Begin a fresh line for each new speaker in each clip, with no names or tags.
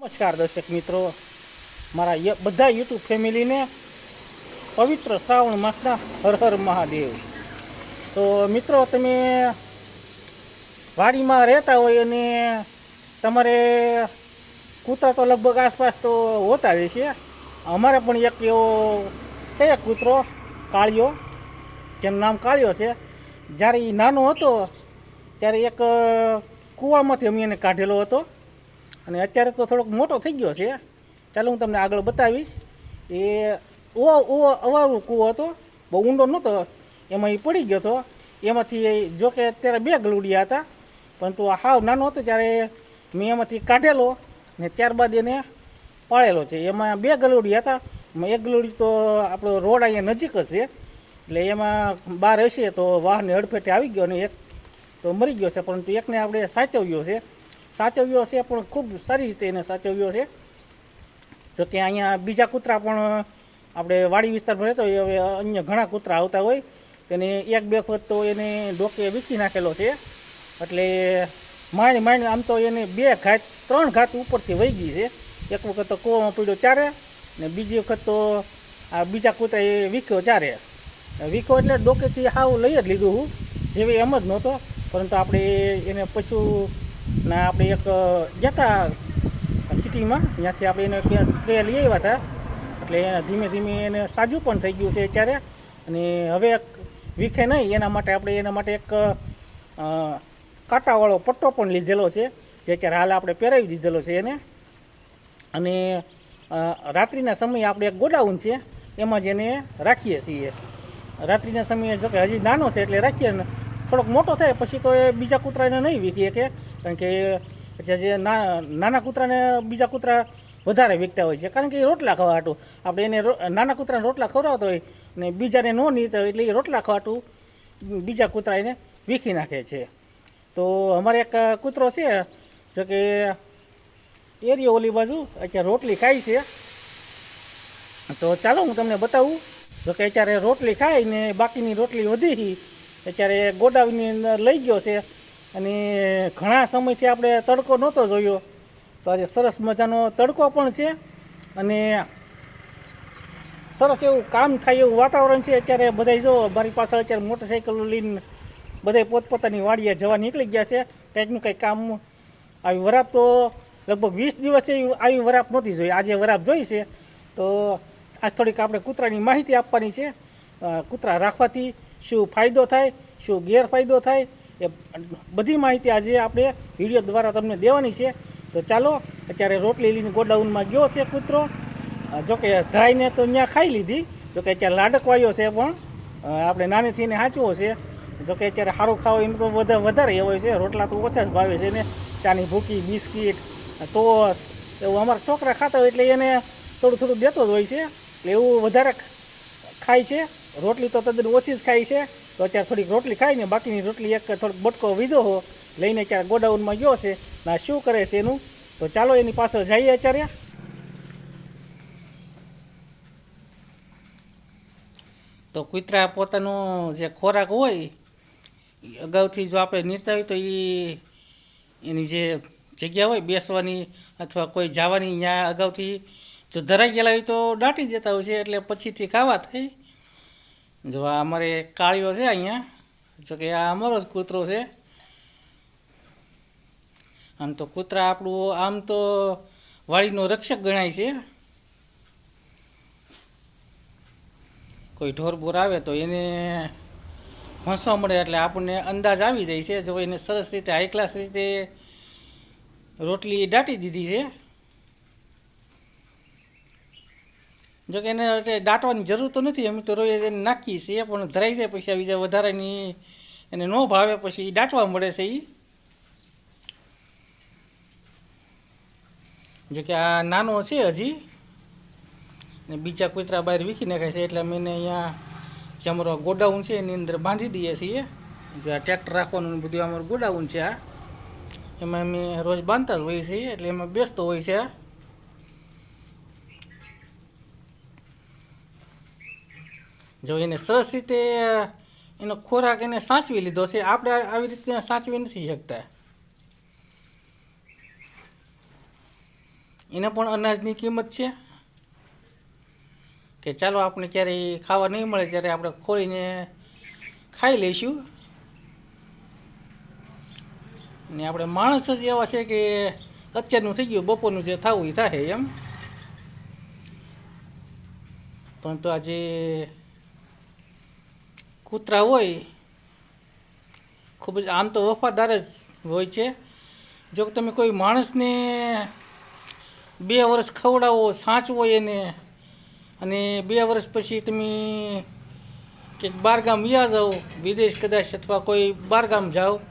નમસ્કાર દર્શક મિત્રો, મારા બધા યુટ્યુબ ફેમિલીને પવિત્ર શ્રાવણ માસના હર હર મહાદેવ. તો મિત્રો, તમે વાડીમાં રહેતા હોય અને તમારે કૂતરા તો લગભગ આસપાસ તો હોતા જ છે. અમારે પણ એક એવો છે કૂતરો કાળિયો, જેનું નામ કાળિયો છે. જ્યારે એ નાનો હતો ત્યારે એક કૂવામાંથી અમે એને કાઢેલો હતો અને અત્યારે તો થોડોક મોટો થઈ ગયો છે. ચાલો હું તમને આગળ બતાવીશ. એ અવારો કૂવો હતો, બહુ ઊંડો નહોતો, એમાં એ પડી ગયો હતો. એમાંથી જોકે અત્યારે 2 ગલુડિયા હતા, પરંતુ આ હાવ નાનો હતો ત્યારે મેં એમાંથી કાઢેલો ને ત્યારબાદ એને પાળેલો છે. એમાં 2 ગલુડિયા હતા. એમાં એક ગલુડી તો આપણો રોડ અહીંયા નજીક જ છે, એટલે એમાં બહાર હશે તો વાહને હડફેટે આવી ગયો અને એક તો મરી ગયો છે. પરંતુ એકને આપણે સાચવ્યો છે પણ ખૂબ સારી રીતે એને સાચવ્યો છે. જોકે અહીંયા બીજા કૂતરા પણ આપણે વાડી વિસ્તારમાં રહેતા હોય, હવે અન્ય ઘણા કૂતરા આવતા હોય, તેને 1-2 વખત તો એને ડોકે વીખી નાખેલો છે. એટલે માંડ આમ તો એને 2 ઘાત 3 ઘાત ઉપરથી વહી ગઈ છે. એક વખત તો કૂવામાં પડ્યો ત્યારે, ને બીજી વખત તો આ બીજા કૂતરા એ વીખ્યો ત્યારે. વીખો એટલે ડોકેથી હાવ લઈ જ લીધું હું, જેવી એમ જ નહોતો. પરંતુ આપણે એને પશુના આપણે એક જતા સિટીમાં, ત્યાંથી આપણે એને સ્પ્રે લઈ આવ્યા હતા. એટલે ધીમે ધીમે એને સાજું પણ થઈ ગયું છે અત્યારે. અને હવે વીખે નહીં એના માટે એક કાંટાવાળો પટ્ટો પણ લીધેલો છે, જે અત્યારે હાલ આપણે પહેરાવી દીધેલો છે એને. અને રાત્રિના સમયે આપણે એક ગોડાઉન છે, એમાં જ એને રાખીએ છીએ. રાત્રિના સમયે જોકે હજી નાનો છે એટલે રાખીએ ને, થોડોક મોટો થાય પછી તો એ બીજા કૂતરાને નહીં વીખીએ કે, કારણ કે જે નાના કૂતરાને બીજા કૂતરા વધારે વીખતા હોય છે, કારણ કે એ રોટલા ખાવા હાટું. આપણે એને નાના કૂતરાને રોટલા ખવડાવતા હોય ને બીજાને ન નીતા હોય, એટલે એ રોટલા ખાવાટું બીજા કૂતરા એને વીખી નાખે છે. તો અમારે એક કૂતરો છે, જો કે એરિયો ઓલી બાજુ અત્યારે રોટલી ખાય છે. તો ચાલો હું તમને બતાવું. જો કે અત્યારે રોટલી ખાઈ ને બાકીની રોટલી વધી અત્યારે ગોડાઉનની અંદર લઈ ગયો છે. અને ઘણા સમયથી આપણે તડકો નહોતો જોયો, તો આજે સરસ મજાનો તડકો પણ છે અને સરસ એવું કામ થાય એવું વાતાવરણ છે. અત્યારે બધા જો મારી પાસે અત્યારે મોટરસાઇકલો લઈને બધા પોતપોતાની વાડીએ જવા નીકળી ગયા છે, કંઈકનું કંઈક કામ. આવી વરાપ તો લગભગ 20 દિવસથી આવી વરાપ નહોતી જોઈ, આજે વરાપ જોઈ છે. તો આજ થોડીક આપણે કૂતરાની માહિતી આપવાની છે. કૂતરા રાખવાથી શું ફાયદો થાય, શું ગેરફાયદો થાય, એ બધી માહિતી આજે આપણે વિડીયો દ્વારા તમને દેવાની છે. તો ચાલો, અત્યારે રોટલી લઈને ગોડાઉનમાં ગયો છે કૂતરો. જોકે ધરાઈને તો ત્યાં ખાઈ લીધી, જોકે અત્યારે લાડકવાયો છે, પણ આપણે નાનેથી એને સાચવો છે. જોકે અત્યારે સારું ખાવું એમ તો વધારે હોય છે, રોટલા તો ઓછા જ ભાવે છે ને. ચાની ભૂકી, બિસ્કીટ, ટોસ એવું અમારા છોકરા ખાતા હોય એટલે એને થોડું દેતો જ હોય છે, એટલે એવું વધારે ખાય છે. રોટલી તો તદ્દન ઓછી જ ખાય છે. તો અત્યારે થોડીક રોટલી ખાઈને બાકીની રોટલી એક થોડોક બટકો વીધો હો લઈને અત્યારે ગોડાઉનમાં ગયો છે. ના શું કરે છે એનું, તો ચાલો એની પાછળ જઈએ. અત્યારે તો કૂતરા પોતાનો જે ખોરાક હોય અગાઉથી જો આપણે નીરતા હોય તો એની જે જગ્યા હોય બેસવાની અથવા કોઈ જવાની, ત્યાં અગાઉથી જો ધરાઈ ગયેલા હોય તો દાટી દેતા હોય છે, એટલે પછીથી ખાવા થાય. જો આ અમારે કાળિયો છે અહીંયા, જોકે આ અમારો જ કૂતરો છે. આમ તો કૂતરા આપણું આમ તો વાડીનો રક્ષક ગણાય છે. કોઈ ઢોરબોર આવે તો એને ફસવા મળે એટલે આપણને અંદાજ આવી જાય છે. જો એને સરસ રીતે હાઈ ક્લાસ રીતે રોટલી દાટી દીધી છે. જોકે એને દાટવાની જરૂર તો નથી, અમે તો રોજ એને નાખીએ છીએ, પણ ધરાઈ જાય પછી આવી જાય વધારાની એને ન ભાવે પછી દાટવા મળે છે. જોકે આ નાનો છે હજી, ને બીજા કૂતરા બહાર વીખી નાખે છે, એટલે અમે એને અહીંયા જે અમારો ગોડાઉન છે એની અંદર બાંધી દઈએ છીએ. જે આ ટ્રેક્ટર રાખવાનું બધું અમારું ગોડાઉન છે, આ એમાં અમે રોજ બાંધતા જ હોઈએ છીએ, એટલે એમાં બેસતો હોય છે. જો એને સરસ રીતે એનો ખોરાક એને સાચવી લીધો છે, આપણે આવી રીતે સાચવી નથી શકતા. એને પણ અનાજની કિંમત છે કે ચાલો આપણે ક્યારેય ખાવા નહીં મળે ત્યારે આપણે ખોલીને ખાઈ લઈશું. ને આપણે માણસ જ એવા છે કે અત્યારનું થઈ ગયું, બપોરનું જે થવું એ થાય એમ. પરંતુ આ જે કૂતરા હોય ખૂબ જ આમ તો વફાદાર જ હોય છે. જો તમે કોઈ માણસને 2 વર્ષ ખવડાવો, સાચવો એને, અને 2 વર્ષ પછી તમે કંઈક બહારગામ વ્યા જાઓ, વિદેશ કદાચ, અથવા કોઈ બહારગામ જાઓ,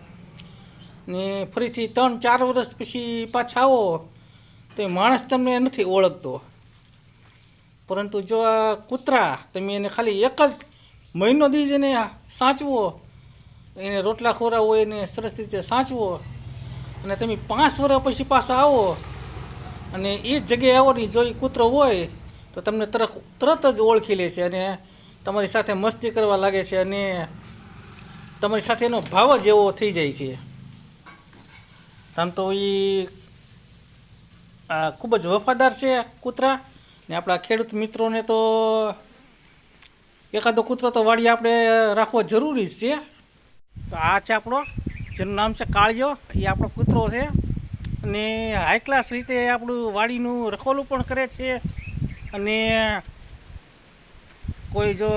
ને ફરીથી 3-4 વર્ષ પછી પાછા આવો તો એ માણસ તમને નથી ઓળખતો. પરંતુ જો આ કૂતરા તમે એને ખાલી 1 જ મહિનો દી જ એને સાચવો, એને રોટલા ખવડાવો, એને સરસ રીતે સાચવો, અને તમે 5 વર્ષ પછી પાછા આવો અને એ જ જગ્યાએ આવો ને જો એ કૂતરો હોય તો તમને તરત જ ઓળખી લે છે અને તમારી સાથે મસ્તી કરવા લાગે છે અને તમારી સાથે એનો ભાવ જ એવો થઈ જાય છે. આમ તો એ ખૂબ જ વફાદાર છે કૂતરા. ને આપણા ખેડૂત મિત્રોને તો એકાદો કૂતરો તો વાડી આપણે રાખવો જરૂરી જ છે. તો આ છે આપણો, જેનું નામ છે કાળિયો. એ આપણો કૂતરો છે અને હાઈ ક્લાસ રીતે આપણું વાડીનું રખોલું પણ કરે છે. અને કોઈ જો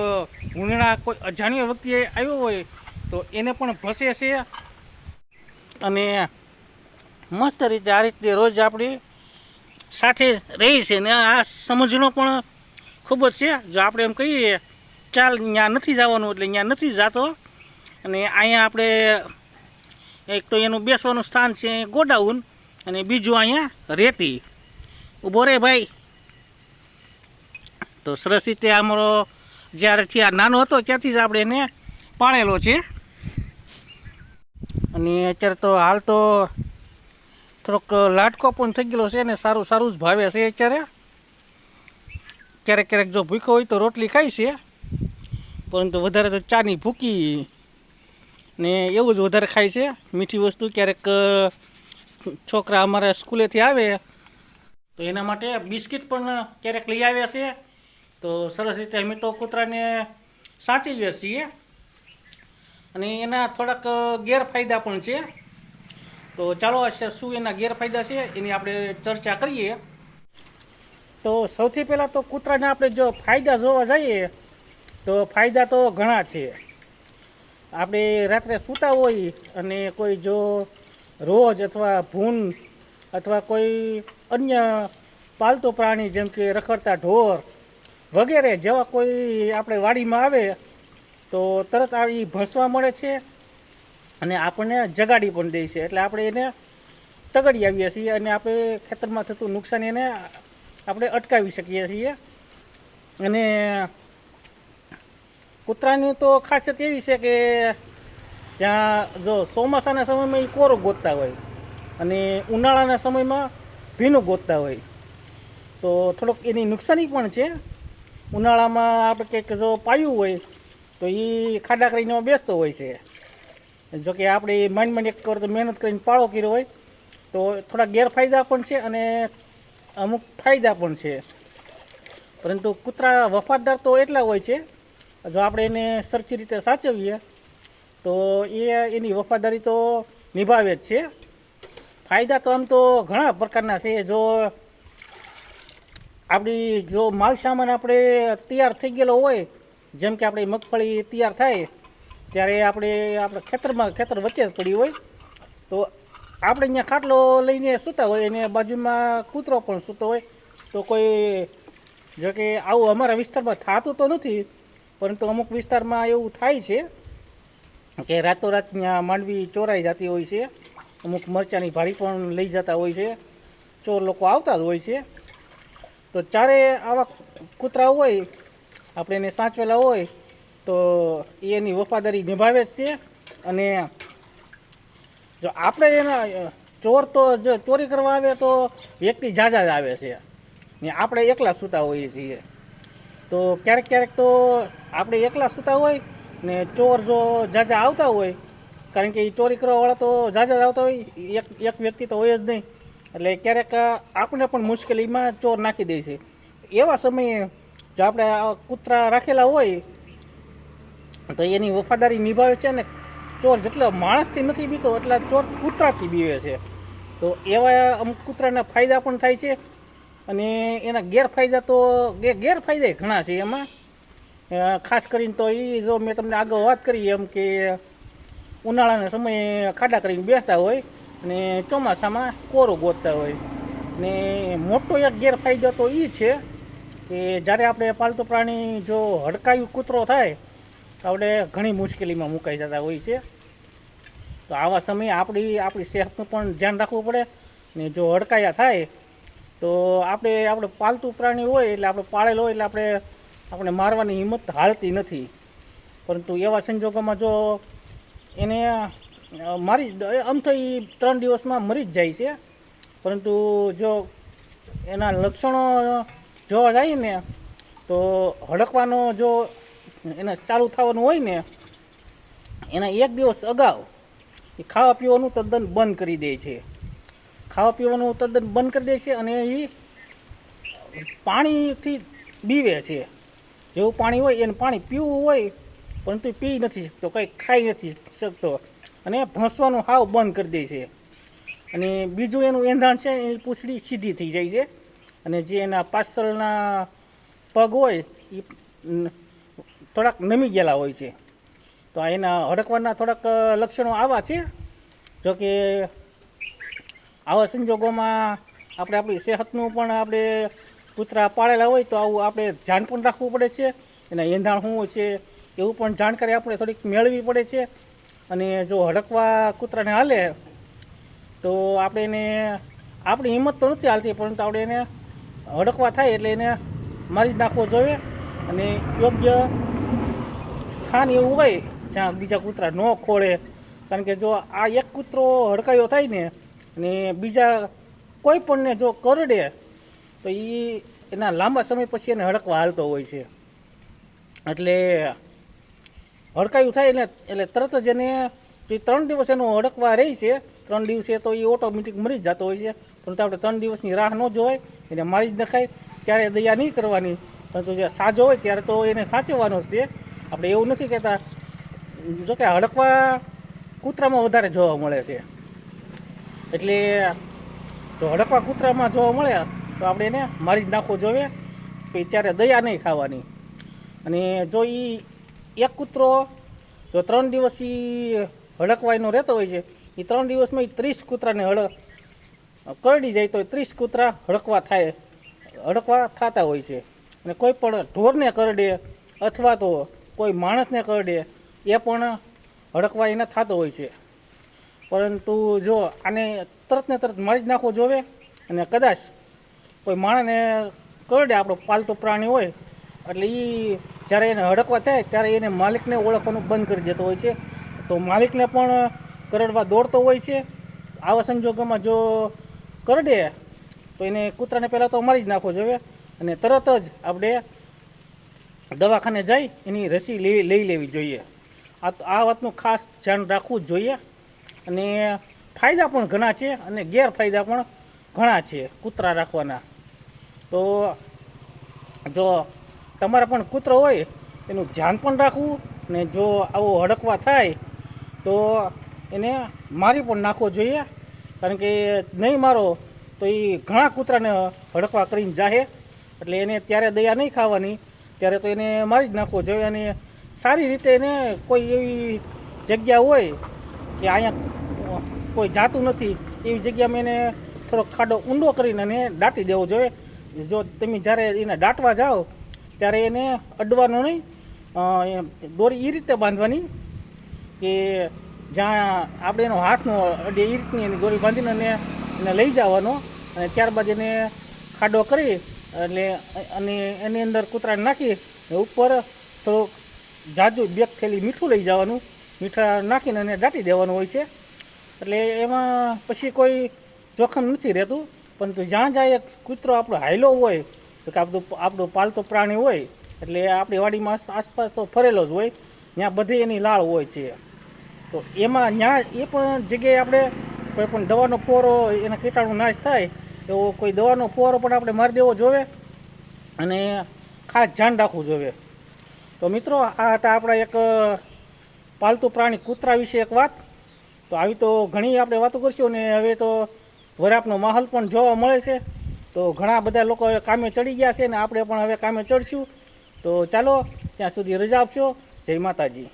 ઉનાળા કોઈ અજાણ્યો વ્યક્તિ આવ્યો હોય તો એને પણ ભસે છે. અને મસ્ત રીતે આ રીતે રોજ આપણી સાથે રહી છે. ને આ સમજણો પણ ખૂબ જ છે. જો આપણે એમ કહીએ ચાલ ત્યાં નથી જવાનું એટલે ત્યાં નથી જતો. અને અહીંયા આપણે એક તો એનું બેસવાનું સ્થાન છે ગોડાઉન, અને બીજું અહીંયા રેતી. ઊભો રે ભાઈ. તો સરસ રીતે અમારો જ્યારેથી આ નાનો હતો ત્યાંથી જ આપણે એને પાળેલો છે. અને અત્યારે તો હાલ તો થોડોક લાટકો પણ થઈ ગયેલો છે ને સારું સારું જ ભાવે છે અત્યારે. ક્યારેક ક્યારેક જો ભૂખ્યો હોય તો રોટલી ખાય છે, પરંતુ વધારે તો ચાની ભૂકી ને એવું જ વધારે ખાય છે, મીઠી વસ્તુ. ક્યારેક છોકરા અમારા સ્કૂલેથી આવે તો એના માટે બિસ્કિટ પણ ક્યારેક લઈ આવ્યા છે. તો સરસ રીતે અમે તો કૂતરાને સાચવીએ છીએ. અને એના થોડાક ગેરફાયદા પણ છે. તો ચાલો શું એના ગેરફાયદા છે એની આપણે ચર્ચા કરીએ. તો સૌથી પહેલાં તો કૂતરાને આપણે જો ફાયદા જોવા જઈએ તો ફાયદા તો ઘણા છે. આપણે રાત્રે સૂતા હોય અને કોઈ જો રોજ અથવા ભૂન અથવા કોઈ અન્ય પાલતુ પ્રાણી જેમ કે રખડતા ઢોર વગેરે જેવા કોઈ આપણે વાડીમાં આવે તો તરત આવી ભસવા મળે છે અને આપણને જગાડી પણ દે છે. એટલે આપણે એને તગડી આવીએ છીએ અને આપણે ખેતરમાં થતું નુકસાન એને આપણે અટકાવી શકીએ છીએ. અને કૂતરાની તો ખાસિયત એવી છે કે જ્યાં જો ચોમાસાના સમયમાં એ કોરું ગોતતા હોય અને ઉનાળાના સમયમાં ભીનું ગોતતા હોય તો થોડોક એની નુકસાની પણ છે. ઉનાળામાં આપણે કંઈક જો પાયું હોય તો એ ખાડા કરીને બેસતો હોય છે. જોકે આપણે માંડ એક કર તો મહેનત કરીને પાળો કર્યો હોય તો થોડા ગેરફાયદા પણ છે અને અમુક ફાયદા પણ છે. પરંતુ કૂતરા વફાદાર તો એટલા હોય છે, જો આપણે એને સરખી રીતે સાચવીએ તો એની વફાદારી તો નિભાવે જ છે. ફાયદા તો આમ તો ઘણા પ્રકારના છે. જો આપણી જો માલ સામાન આપણે તૈયાર થઈ ગયેલો હોય, જેમ કે આપણી મગફળી તૈયાર થાય ત્યારે આપણા ખેતર વચ્ચે જ પડી હોય તો આપણે અહીંયા ખાટલો લઈને સૂતા હોય અને બાજુમાં કૂતરો પણ સૂતો હોય તો કોઈ જો કે આવું અમારા વિસ્તારમાં થતું તો નથી, પરંતુ અમુક વિસ્તારમાં એવું થાય છે કે રાતોરાત ત્યાં માંડવી ચોરાઈ જતી હોય છે. અમુક મરચાંની ભારી પણ લઈ જતા હોય છે, ચોર લોકો આવતા જ હોય છે. તો ચારે આવા કૂતરા હોય આપણે એને સાચવેલા હોય તો એની વફાદારી નિભાવે જ છે. અને જો આપણે એના ચોર તો જો ચોરી કરવા આવે તો વ્યક્તિ ઝાઝા જ આવે છે ને આપણે એકલા સૂતા હોઈએ છીએ. તો ક્યારેક ક્યારેક તો આપણે એકલા સૂતા હોય ને ચોર જો ઝાઝા આવતા હોય, કારણ કે એ ચોરી કરવાવાળા તો ઝાઝા જ આવતા હોય, એક વ્યક્તિ તો હોય જ નહીં. એટલે ક્યારેક આપણે પણ મુશ્કેલીમાં ચોર નાખી દે છે. એવા સમયે જો આપણે આ કૂતરા રાખેલા હોય તો એની વફાદારી નિભાવે છે ને ચોર જેટલો માણસથી નથી બીતો એટલા ચોર કૂતરાથી બીવે છે. તો એવા અમુક કૂતરાના ફાયદા પણ થાય છે અને એના ગેરફાયદા તો ગેરફાયદા ઘણા છે એમાં. ખાસ કરીને તો એ જો મેં તમને આગળ વાત કરી એમ કે ઉનાળાના સમયે ખાડા કરીને બેસતા હોય અને ચોમાસામાં કોરું ગોતતા હોય. ને મોટો એક ગેરફાયદો તો એ છે કે જ્યારે આપણે પાલતુ પ્રાણી જો હડકાયું કૂતરો થાય તો આપણે ઘણી મુશ્કેલીમાં મુકાઈ જતા હોય છે. તો આવા સમયે આપણી સેહતનું પણ ધ્યાન રાખવું પડે. ને જો હડકાયા થાય તો આપણે પાલતુ પ્રાણી હોય એટલે આપણે પાળેલો હોય એટલે આપણે મારવાની હિંમત હાલતી નથી. પરંતુ એવા સંજોગોમાં જો એને આમ તો એ 3 દિવસમાં મરી જ જાય છે. પરંતુ જો એના લક્ષણો જોવા જાય ને તો હડકવાનો જો એને ચાલુ થવાનું હોય ને એના 1 દિવસ અગાઉ એ ખાવા પીવાનું તદ્દન બંધ કરી દે છે. ખાવા પીવાનું તદ્દન બંધ કરી દે છે અને એ પાણીથી બીવે છે. જેવું પાણી હોય એને પાણી પીવું હોય પરંતુ એ પી નથી શકતો, કંઈ ખાઈ નથી શકતો અને ભસવાનું હાવ બંધ કરી દે છે. અને બીજું એનું એંધાણ છે એની પૂંછડી સીધી થઈ જાય છે અને જે એના પાછળના પગ હોય એ થોડાક નમી ગયેલા હોય છે. તો એના હડકવાના થોડાક લક્ષણો આવા છે. જોકે આવા સંજોગોમાં આપણી સેહતનું પણ આપણે કૂતરા પાળેલા હોય તો આવું આપણે ધ્યાન પણ રાખવું પડે છે. એના એંધાણ શું હોય છે એવું પણ જાણકારી આપણે થોડીક મેળવવી પડે છે. અને જો હડકવા કૂતરાને હાલે તો આપણે એને આપણી હિંમત તો નથી હાલતી પરંતુ આપણે એને હડકવા થાય એટલે એને મારી જ નાખવો જોઈએ. અને યોગ્ય સ્થાન એવું હોય જ્યાં બીજા કૂતરા ન ખોળે. કારણ કે જો આ એક કૂતરો હડકાયો થાય ને અને બીજા કોઈ પણને જો કરડે તો એના લાંબા સમય પછી એને હડકવા હાલતો હોય છે. એટલે હડકાયું થાય ને એટલે તરત જ એને 3 દિવસ એનો હડકવા રહી છે. 3 દિવસે તો એ ઓટોમેટિક મરી જ જતો હોય છે. પરંતુ આપણે 3 દિવસની રાહ ન જોવાય, એને મારી જ નખાય ત્યારે દયા નહીં કરવાની. પરંતુ જે સાજો હોય ત્યારે તો એને સાચવવાનો જ છે. આપણે એવું નથી કહેતા. જોકે હડકવા કૂતરામાં વધારે જોવા મળે છે. એટલે જો હડકવા કૂતરામાં જોવા મળે તો આપણે એને મારી જ નાખવો જોઈએ. ત્યારે દયા નહીં ખાવાની. અને જો એ એક કૂતરો જો 3 દિવસ હડકવા એનો રહેતો હોય છે એ 3 દિવસમાં 30 કૂતરાને કરડી જાય તો 30 કૂતરા હડકવા થતા હોય છે. અને કોઈ પણ ઢોરને કરડે અથવા તો કોઈ માણસને કરડે એ પણ હડકવા એને થતો હોય છે. પરંતુ જો આને તરત ને તરત મારી જ નાખવો જોઈએ. અને કદાચ કોઈ માણસને કરડે, આપણો પાલતુ પ્રાણી હોય એટલે એ જ્યારે એને હડકવા થાય ત્યારે એને માલિકને ઓળખવાનું બંધ કરી દેતો હોય છે. તો માલિકને પણ કરડવા દોડતો હોય છે. આવા સંજોગોમાં જો કરડે તો એને કૂતરાને પહેલાં તો મારી જ નાખવો જોઈએ અને તરત જ આપણે દવાખાને જઈ એની રસી લઈ લેવી જોઈએ. આ વાતનું ખાસ ધ્યાન રાખવું જ જોઈએ. અને ફાયદા પણ ઘણા છે અને ગેરફાયદા પણ ઘણા છે કૂતરા રાખવાના. તો જો તમારે પણ કૂતરો હોય એનું ધ્યાન પણ રાખવું. ને જો આવો હડકવા થાય તો એને મારી પણ નાખવો જોઈએ. કારણ કે નહીં મારો તો એ ઘણા કૂતરાને હડકવા કરીને જાહે. એટલે એને ત્યારે દયા નહીં ખાવાની, ત્યારે તો એને મારી જ નાખવો જોઈએ. અને સારી રીતે એને કોઈ એવી જગ્યા હોય કે અહીંયા કોઈ જાતું નથી એવી જગ્યામાં એને થોડોક ખાડો ઊંડો કરીને એને દાટી દેવો જોઈએ. જો તમે જ્યારે એને દાટવા જાઓ ત્યારે એને અડવાનું નહીં. દોરી એ રીતે બાંધવાની કે જ્યાં આપણે એનો હાથનો અડે એ રીતની એની દોરી બાંધીને એને લઈ જવાનો. અને ત્યારબાદ એને ખાડો કરી એટલે અને એની અંદર કૂતરાને નાખી ઉપર થોડુંક જાજુ 2 થેલી મીઠું લઈ જવાનું. મીઠા નાખીને એને દાટી દેવાનું હોય છે. એટલે એમાં પછી કોઈ જોખમ નથી રહેતું. પરંતુ જ્યાં જાય કૂતરો આપણો હાયલો હોય તો કે આપણું પાલતુ પ્રાણી હોય એટલે આપણી વાડીમાં આસપાસ તો ફરેલો જ હોય, ત્યાં બધી એની લાળ હોય છે. તો એમાં ત્યાં એ પણ જગ્યાએ આપણે કોઈ પણ દવાનો ફુવારો એના કીટાણુ નાશ થાય એવો કોઈ દવાનો ફુવારો પણ આપણે મારી દેવો જોઈએ અને ખાસ ધ્યાન રાખવું જોઈએ. તો મિત્રો, આ હતા આપણા એક પાલતુ પ્રાણી કૂતરા વિશે એક વાત. તો આવી તો ઘણી આપણે વાતો કરશું ને હવે તો વરાપનો માહોલ પણ જોવા મળે છે. તો ઘણા બધા લોકો હવે કામે ચડી ગયા છે ને આપણે પણ હવે કામે ચડશું. તો ચાલો, ત્યાં સુધી રજા આપશો. જય માતાજી.